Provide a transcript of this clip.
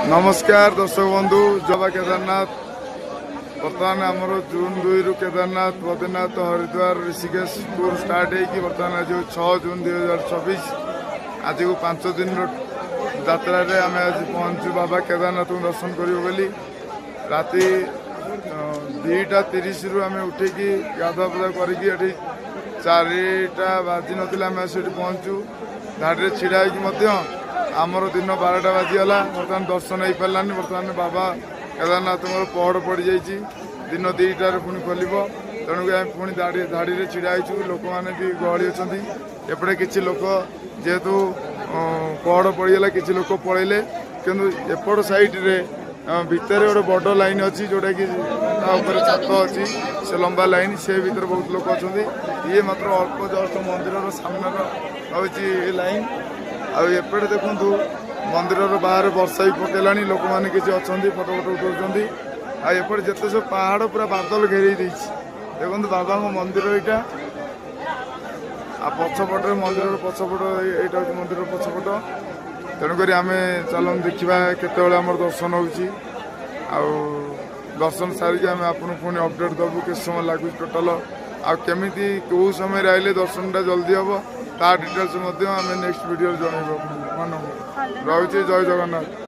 नमस्कार दर्शक बंधु जबा केदारनाथ बर्तमान आमर जून 2 रु केदारनाथ बद्रीनाथ हरिद्वार ऋषिकेश टूर स्टार्ट होगी बर्तमान आज 6 जून 2024 आज को 5 दिन यात्रा आम आज पहुँचु बाबा केदारनाथ को दर्शन करूँ बोली राति 2:30 रु आम उठेकी गाधुआ पाधा करी 4टा बाजी नाला आम पहुँचु धाड़ी छिड़ा आमर दिन 12टा बाजीगला बर्तमान दर्शन हो पारानी बर्तमान बाबा केदारनाथ पहड़ पड़ जाइए दिन 2टार पुणी खोल तेणुक पुणी धाड़ी छिड़ा लोक मैंने भी गहली अच्छा एपटे किसी लोक जेहेतु पहड़ पड़गला किसी लोक पलैले किंतु एपट साइड्रे भितर गोटे बड़ लाइन अच्छी जोटा कि छत अच्छी से लंबा लाइन से भीतर बहुत लोग अच्छा ये मात्र अल्प जस्ट मंदिर सामने हूँ लाइन आएपटे देखु मंदिर बाहर वर्षा भी पकेला लोक मैंने किसी अच्छा फटो फटो उठाऊँ आएपटे जिते सब पहाड़ पूरा बादल घेरे देखो बाबा मंदिर यहाँ पछपटे मंदिर पछपट यहाँ हूँ मंदिर पछपट तेणुक आम चल देखा केत आम दर्शन हो दर्शन सारिक आम आपको पुणी अपडेट देवु के समय लगुच टोटाल आमी कौ समय आइले दर्शनटा जल्दी हम ता डिटेल्स आम नेक्स्ट वीडियो जनइबू रोचे जय जगन्नाथ।